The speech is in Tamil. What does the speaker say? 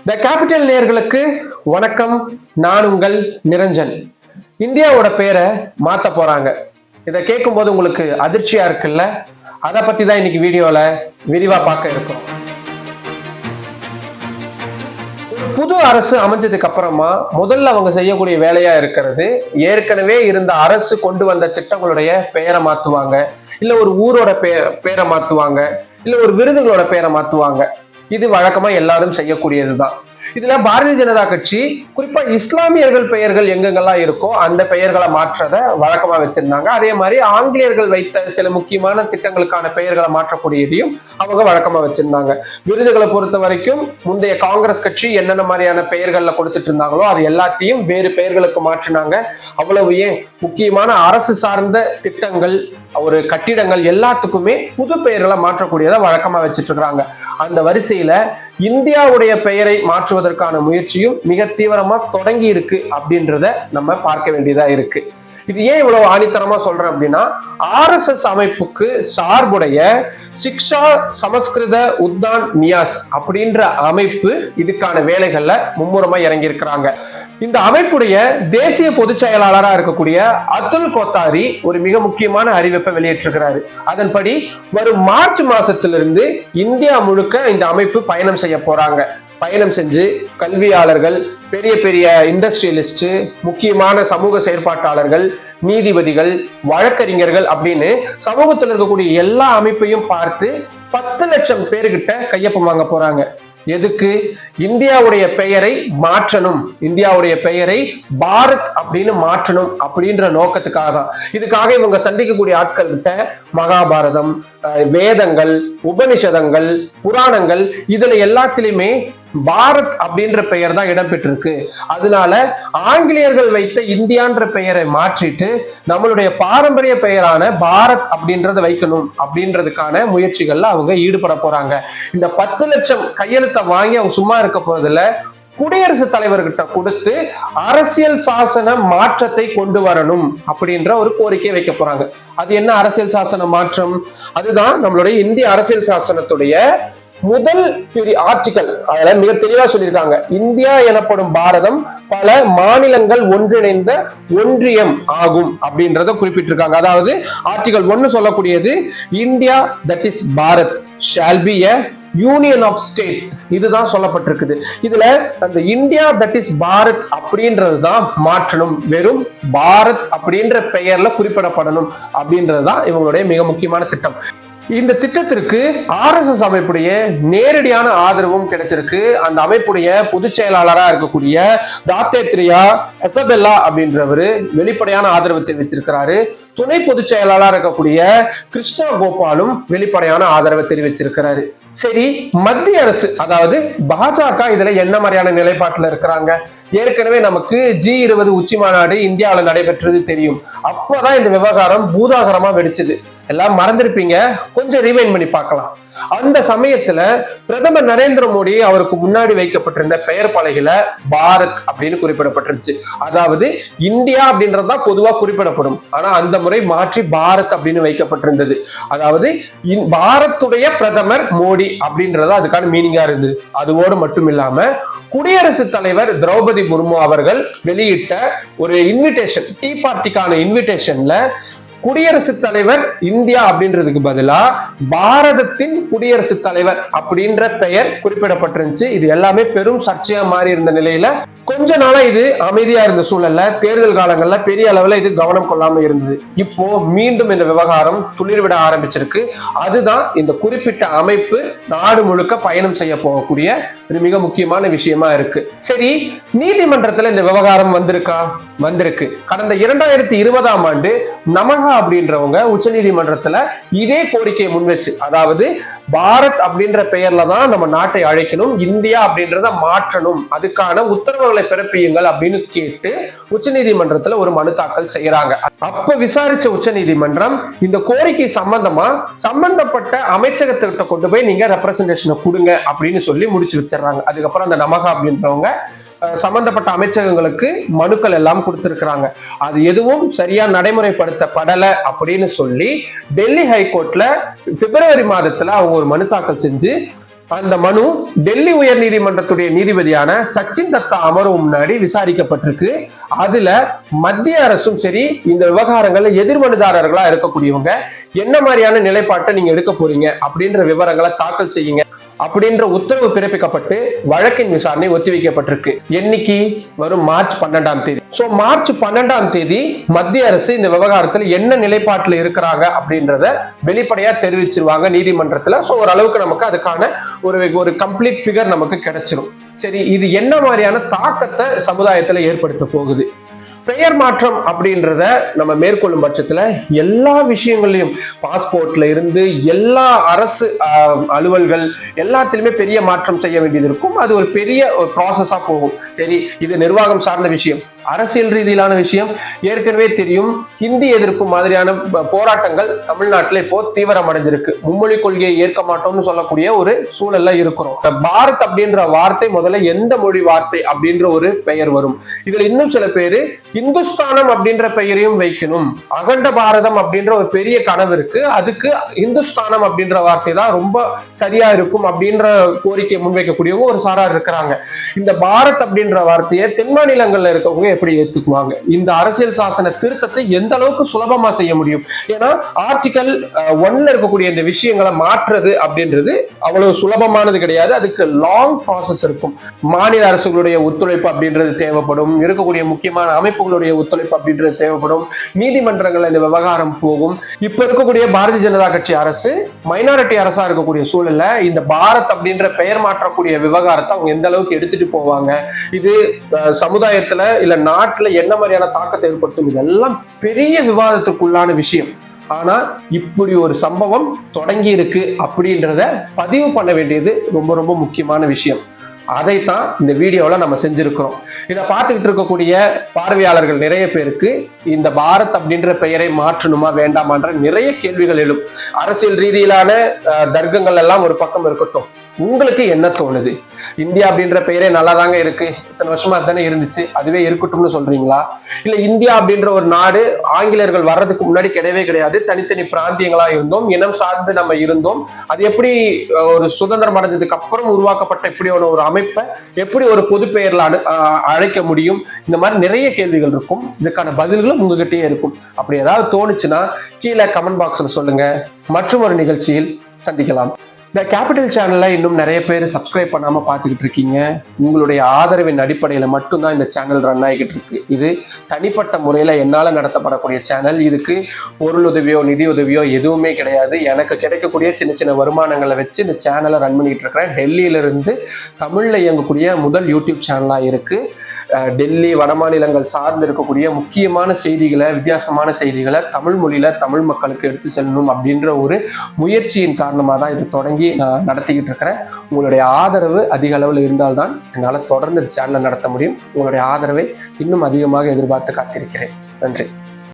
த கேபிட்டல் நேயர்களுக்கு வணக்கம். நான் உங்கள் நிரஞ்சன். இந்தியாவோட பேரை மாத்த போறாங்க. இதை கேட்கும் போது உங்களுக்கு அதிர்ச்சியா இருக்குல்ல? அதை பத்தி தான் இன்னைக்கு வீடியோல விரிவா பார்க்க இருக்கோம். புது அரசு அமைஞ்சதுக்கு அப்புறமா முதல்ல அவங்க செய்யக்கூடிய வேலையா இருக்கிறது, ஏற்கனவே இருந்த அரசு கொண்டு வந்த திட்டங்களுடைய பெயரை மாத்துவாங்க, இல்ல ஒரு ஊரோட பேரை மாத்துவாங்க, இல்ல ஒரு விருதுகளோட பேரை மாத்துவாங்க. இது வழக்கமா எல்லாரும் செய்யக்கூடியதுதான். இதுல பாரதிய ஜனதா கட்சி குறிப்பா இஸ்லாமியர்கள் பெயர்கள் எங்கெங்கெல்லாம் இருக்கோ அந்த பெயர்களை மாற்றத வழக்கமா வச்சிருந்தாங்க. அதே மாதிரி ஆங்கிலேயர்கள் வைத்த சில முக்கியமான திட்டங்களுக்கான பெயர்களை மாற்றக்கூடியதையும் அவங்க வழக்கமா வச்சிருந்தாங்க. விருதுகளை பொறுத்த வரைக்கும் முந்தைய காங்கிரஸ் கட்சி என்னென்ன மாதிரியான பெயர்கள்ல கொடுத்துட்டு இருந்தாங்களோ அது எல்லாத்தையும் வேறு பெயர்களுக்கு மாற்றினாங்க. அவ்வளவு ஏன், முக்கியமான அரசு சார்ந்த திட்டங்கள், ஒரு கட்டிடங்கள் எல்லாத்துக்குமே புது பெயர்களை மாற்றக்கூடியதை வழக்கமா வச்சுட்டு இருக்கிறாங்க. அந்த வரிசையில இந்தியாவுடைய பெயரை மாற்றுவதற்கான முயற்சியும் மிக தீவிரமா தொடங்கி இருக்கு அப்படின்றத நம்ம பார்க்க வேண்டியதா இருக்கு. இது ஏன் இவ்வளவு ஆணித்தரமா சொல்றேன் அப்படின்னா, RSS அமைப்புக்கு சார்புடைய சிக்ஷா சமஸ்கிருத உத்தான் நியாஸ் அப்படின்ற அமைப்பு இதுக்கான வேலைகள்ல மும்முரமா இறங்கி இருக்கிறாங்க. இந்த அமைப்புடைய தேசிய பொதுச் செயலாளராக இருக்கக்கூடிய அதுல் கோத்தாரி ஒரு மிக முக்கியமான அறிவிப்பை வெளியிட்டிருக்கிறாரு. அதன்படி வரும் மார்ச் மாசத்திலிருந்து இந்தியா முழுக்க இந்த அமைப்பு பயணம் செய்ய போறாங்க. பயணம் செஞ்சு கல்வியாளர்கள், பெரிய பெரிய இண்டஸ்ட்ரியலிஸ்ட், முக்கியமான சமூக செயற்பாட்டாளர்கள், நீதிபதிகள், வழக்கறிஞர்கள் அப்படின்னு சமூகத்தில் இருக்கக்கூடிய எல்லா அமைப்பையும் பார்த்து 10 லட்சம் பேர்கிட்ட கையொப்பம் வாங்க போறாங்க. எதுக்கு? இந்தியாவுடைய பெயரை மாற்றணும், இந்தியாவுடைய பெயரை பாரத் அப்படின்னு மாற்றணும் அப்படின்ற நோக்கத்துக்காக தான். இதுக்காக இவங்க சந்திக்கக்கூடிய ஆட்கள் கிட்ட மகாபாரதம், வேதங்கள், உபனிஷதங்கள், புராணங்கள் இதுல எல்லாத்திலுமே பாரத் அப்படின்ற பெயர் தான் இடம்பெற்றிருக்கு. அதனால ஆங்கிலேயர்கள் வைத்த இந்தியான்ற பெயரை மாற்றிட்டு நம்மளுடைய பாரம்பரிய பெயரான பாரத் அப்படின்றத வைக்கணும் அப்படின்றதுக்கான முயற்சிகள்ல அவங்க ஈடுபட போறாங்க. இந்த 10 லட்சம் கையெழுத்தை வாங்கி அவங்க சும்மா இருக்க போறதுல குடியரசுத் தலைவர்கிட்ட கொடுத்து அரசியல் சாசன மாற்றத்தை கொண்டு வரணும் அப்படின்ற ஒரு கோரிக்கை வைக்க போறாங்க. அது என்ன அரசியல் சாசன மாற்றம்? அதுதான் நம்மளுடைய இந்திய அரசியல் சாசனத்துடைய முதல் ஆர்டிகல். அதுல மிக தெளிவா சொல்லியிருக்காங்க, இந்தியா எனப்படும் பாரதம் பல மாநிலங்கள் ஒன்றிணைந்த ஒன்றியம் ஆகும் அப்படின்றத குறிப்பிட்டிருக்காங்க. அதாவது ஆர்டிகல் 1 சொல்லக்கூடியது, India that is Bharat shall be a union of states. இதுதான் சொல்லப்பட்டிருக்குது. இதுல அந்த இந்தியா தட் இஸ் பாரத் அப்படின்றது தான் மாற்றணும், வெறும் பாரத் அப்படின்ற பெயர்ல குறிப்பிடப்படணும் அப்படின்றதுதான் இவங்களுடைய மிக முக்கியமான திட்டம். இந்த திட்டத்திற்கு RSS அமைப்புடைய நேரடியான ஆதரவும் கிடைச்சிருக்கு. அந்த அமைப்புடைய பொதுச் செயலாளராக இருக்கக்கூடிய தாத்தேத்ரியா எசபெல்லா அப்படின்றவரு வெளிப்படையான ஆதரவு தெரிவிச்சிருக்கிறாரு. துணை பொதுச் செயலாளராக இருக்கக்கூடிய கிருஷ்ணா கோபாலும் வெளிப்படையான ஆதரவை தெரிவிச்சிருக்கிறாரு. சரி, மத்திய அரசு அதாவது பாஜக இதுல என்ன மாதிரியான நிலைப்பாட்டுல இருக்கிறாங்க? ஏற்கனவே நமக்கு G20 உச்சி மாநாடு இந்தியாவில் நடைபெற்றது தெரியும். அப்பதான் இந்த விவகாரம் பூதாகரமா வெடிச்சது. எல்லாம் மறந்திருப்பீங்க, கொஞ்சம் ரிவைண்ட் பண்ணி பார்க்கலாம். அந்த சமயத்துல பிரதமர் நரேந்திர மோடி அவருக்கு முன்னாடி வைக்கப்பட்டிருந்த பெயர் பலகையில பாரத் அப்படின்னு குறிப்பிடப்பட்டிருந்துச்சு. அதாவது இந்தியா அப்படின்றதுதான் பொதுவா குறிப்பிடப்படும், ஆனா அந்த முறை மாற்றி பாரத் அப்படின்னு வைக்கப்பட்டிருந்தது. அதாவது பாரத்துடைய பிரதமர் மோடி அப்படின்றது அதுக்கான மீனிங்கா இருந்தது. அதுவோடு மட்டும் இல்லாம குடியரசுத் தலைவர் திரௌபதி முர்மு அவர்கள் வெளியிட்ட ஒரு இன்விடேஷன், டீ பார்ட்டிக்கான இன்விடேஷன்ல குடியரசுத் தலைவர் இந்தியா அப்படின்றதுக்கு பதிலா பாரதத்தின் குடியரசுத் தலைவர் அப்படின்ற பெயர் குறிப்பிடப்பட்டிருந்துச்சு. இது எல்லாமே பெரும் சர்ச்சையா மாறி இருந்த நிலையில கொஞ்ச நாளா இது அமைதியா இருந்த சூழல்ல தேர்தல் காலங்கள்ல பெரிய அளவுல இது கவனம் கொள்ளாம இருந்தது. இப்போ மீண்டும் இந்த விவகாரம் துளிர்விட ஆரம்பிச்சிருக்கு. அதுதான் இந்த குறிப்பிட்ட அமைப்பு நாடு முழுக்க பயணம் செய்ய போகக்கூடிய ஒரு மிக முக்கியமான விஷயமா இருக்கு. சரி, நீதிமன்றத்துல இந்த விவகாரம் வந்திருக்கா? வந்திருக்கு. கடந்த 2020ஆம் ஆண்டு நமகா அப்படின்றவங்க உச்ச நீதிமன்றத்துல இதே கோரிக்கையை முன்வச்சு, அதாவது பாரத் அப்படின்ற பெயர்ல தான் நம்ம நாட்டை அழைக்கணும், இந்தியா அப்படின்றத மாற்றணும், அதுக்கான உத்தரவுகளை பிறப்பியுங்கள் அப்படின்னு கேட்டு உச்ச நீதிமன்றத்துல ஒரு மனு தாக்கல் செய்யறாங்க. அப்ப விசாரிச்ச உச்ச நீதிமன்றம் இந்த கோரிக்கை சம்பந்தப்பட்ட அமைச்சகத்திட்ட கொண்டு போய் நீங்க ரெப்ரசன்டேஷனை கொடுங்க அப்படின்னு சொல்லி முடிச்சு வச்சிடறாங்க. அதுக்கப்புறம் அந்த நமகா அப்படின்றவங்க சம்பந்தப்பட்ட அமைச்சகங்களுக்கு மனுக்கள் எல்லாம் கொடுத்திருக்கிறாங்க. அது எதுவும் சரியா நடைமுறைப்படுத்தப்படல அப்படின்னு சொல்லி டெல்லி ஹைகோர்ட்ல பிப்ரவரி மாதத்துல அவங்க ஒரு மனு தாக்கல் செஞ்சு அந்த மனு டெல்லி உயர் நீதிமன்றத்துடைய நீதிபதியான சச்சின் தத்தா அமர்வு முன்னாடி விசாரிக்கப்பட்டிருக்கு. அதுல மத்திய அரசும் சரி, இந்த விவகாரங்கள்ல எதிர்மனுதாரர்களா இருக்கக்கூடியவங்க என்ன மாதிரியான நிலைப்பாட்டை நீங்க எடுக்க போறீங்க அப்படின்ற விவரங்களை தாக்கல் செய்யுங்க அப்படின்ற உத்தரவு பிறப்பிக்கப்பட்டு வழக்கின் விசாரணை ஒத்திவைக்கப்பட்டிருக்கு. என்னைக்கு வரும் மார்ச் 12ஆம் தேதி. சோ மார்ச் 12ஆம் தேதி மத்திய அரசு இந்த விவகாரத்தில் என்ன நிலைப்பாட்டில் இருக்கிறாங்க அப்படின்றத வெளிப்படையா தெரிவிச்சிருவாங்க நீதிமன்றத்துல. சோ ஓரளவுக்கு நமக்கு அதுக்கான ஒரு கம்ப்ளீட் ஃபிகர் நமக்கு கிடைச்சிரும். சரி, இது என்ன மாதிரியான தாக்கத்தை சமுதாயத்துல ஏற்படுத்த போகுது? பெயர் மாற்றம் அப்படின்றத நம்ம மேற்கொள்ளும் பட்சத்துல எல்லா விஷயங்களையும், பாஸ்போர்ட்ல இருந்து எல்லா அரசு அலுவல்கள் எல்லாத்திலுமே பெரிய மாற்றம் செய்ய வேண்டியது இருக்கும். அது ஒரு பெரிய ஒரு ப்ராசஸா போகும். சரி, இது நிர்வாகம் சார்ந்த விஷயம். அரசியல் ரீதியிலான விஷயம் ஏற்கனவே தெரியும். ஹிந்தி எதிர்ப்பு மாதிரியான போராட்டங்கள் தமிழ்நாட்டில் இப்போ தீவிரம் அடைஞ்சிருக்கு. மும்மொழி கொள்கையை ஏற்க மாட்டோம்னு சொல்லக்கூடிய ஒரு சூழல்ல இருக்கிறோம். பாரத் அப்படின்ற வார்த்தை முதல்ல எந்த மொழி வார்த்தை அப்படின்ற ஒரு பெயர் வரும். இதுல இன்னும் சில பேரு இந்துஸ்தானம் அப்படின்ற பெயரையும் வைக்கணும். அகண்ட பாரதம் அப்படின்ற ஒரு பெரிய கனவு இருக்கு. அதுக்கு இந்துஸ்தானம் அப்படின்ற வார்த்தை தான் ரொம்ப சரியா இருக்கும் அப்படின்ற கோரிக்கையை முன்வைக்கக்கூடியவங்க ஒரு சாரார் இருக்கிறாங்க. இந்த பாரத் அப்படின்ற வார்த்தையை தென் மாநிலங்கள்ல இருக்கவங்க எப்படி ஏத்துக்குவாங்க? இந்த அரசியல் சாசன திருத்தத்தை எந்த அளவுக்கு சுலபமா செய்ய முடியும்? ஏன்னா ஆர்டிகல் 1ல இருக்கக்கூடிய இந்த விஷயங்களை மாற்றுறது அப்படின்றது அவ்வளவு சுலபமானது கிடையாது. அதுக்கு லாங் ப்ராசஸ் இருக்கும். மாநில அரசுகளுடைய ஒத்துழைப்பு அப்படின்றது தேவைப்படும். இருக்கக்கூடிய முக்கியமான அமைப்புகளுடைய ஒத்துழைப்பு அப்படின்றது தேவைப்படும். நீதிமன்றங்கள் இந்த விவகாரம் போகும். இப்ப இருக்கக்கூடிய பாரதிய ஜனதா கட்சி அரசு மைனாரிட்டி அரசா இருக்கக்கூடிய சூழல்ல இந்த பாரத் அப்படின்ற பெயர் மாற்றக்கூடிய விவகாரத்தை அவங்க எந்த அளவுக்கு எடுத்துட்டு போவாங்க? இது சமுதாயத்துல இல்ல நாட்டுல என்ன மாதிரியான தாக்கத்தை ஏற்படுத்தும்? இதெல்லாம் பெரிய விவாதத்துக்குள்ளான விஷயம். ஆனா இப்படி ஒரு சம்பவம் தொடங்கி இருக்கு அப்படின்றத பதிவு பண்ண வேண்டியது ரொம்ப ரொம்ப முக்கியமான விஷயம். அதைத்தான் இந்த வீடியோல நம்ம செஞ்சிருக்கிறோம். இதை பார்த்துக்கிட்டு இருக்கக்கூடிய பார்வையாளர்கள் நிறைய பேருக்கு இந்த பாரத் அப்படின்ற பெயரை மாற்றணுமா வேண்டாமான்ற நிறைய கேள்விகள் எழும். அரசியல் ரீதியிலான தர்க்கங்கள் எல்லாம் ஒரு பக்கம் இருக்கட்டும். உங்களுக்கு என்ன தோணுது? இந்தியா அப்படின்ற பெயரே நல்லா தாங்க இருக்கு, இத்தனை வருஷமா தானே இருந்துச்சு, அதுவே இருக்கட்டும்னு சொல்றீங்களா? இல்ல இந்தியா அப்படின்ற ஒரு நாடு ஆங்கிலேயர்கள் வர்றதுக்கு முன்னாடி கிடையவே கிடையாது, தனித்தனி பிராந்தியங்களா இருந்தோம், இனம் சார்ந்து நம்ம இருந்தோம். அது எப்படி ஒரு சுதந்திரம் அடைஞ்சதுக்கு அப்புறம் உருவாக்கப்பட்ட இப்படியான ஒரு அமைப்பை எப்படி ஒரு பொது பெயர்ல அழைக்க முடியும்? இந்த மாதிரி நிறைய கேள்விகள் இருக்கும். இதுக்கான பதில்களும் உங்ககிட்டயே இருக்கும். அப்படி ஏதாவது தோணுச்சுன்னா கீழே கமெண்ட் பாக்ஸ்ல சொல்லுங்க. மற்றும் ஒரு நிகழ்ச்சியில் சந்திக்கலாம். இந்த கேபிட்டல் சேனல்ல இன்னும் நிறைய பேர் சப்ஸ்கிரைப் பண்ணாம பார்த்துக்கிட்டு இருக்கீங்க. உங்களுடைய ஆதரவின் அடிப்படையில மட்டும்தான் இந்த சேனல் ரன் ஆகிக்கிட்டு இருக்கு. இது தனிப்பட்ட முறையில என்னால நடத்தப்படக்கூடிய சேனல். இதுக்கு பொருள் உதவியோ நிதி உதவியோ எதுவுமே கிடையாது. எனக்கு கிடைக்கக்கூடிய சின்ன சின்ன வருமானங்களை வச்சு இந்த சேனலை ரன் பண்ணிட்டு இருக்கிறேன். டெல்லியில இருந்து தமிழ்ல இயங்கக்கூடிய முதல் யூடியூப் சேனலா இருக்கு. டெல்லி வடமாநிலங்கள் சார்ந்து இருக்கக்கூடிய முக்கியமான செய்திகளை, வித்தியாசமான செய்திகளை தமிழ் மொழியில தமிழ் மக்களுக்கு எடுத்து செல்லணும் அப்படின்ற ஒரு முயற்சியின் காரணமாக தான் இது தொடங்கி நான் நடத்திக்கிட்டு இருக்கிறேன். உங்களுடைய ஆதரவு அதிக அளவில் இருந்தால்தான் என்னால் தொடர்ந்து இந்த சேனலை நடத்த முடியும். உங்களுடைய ஆதரவை இன்னும் அதிகமாக எதிர்பார்த்து காத்திருக்கிறேன். நன்றி.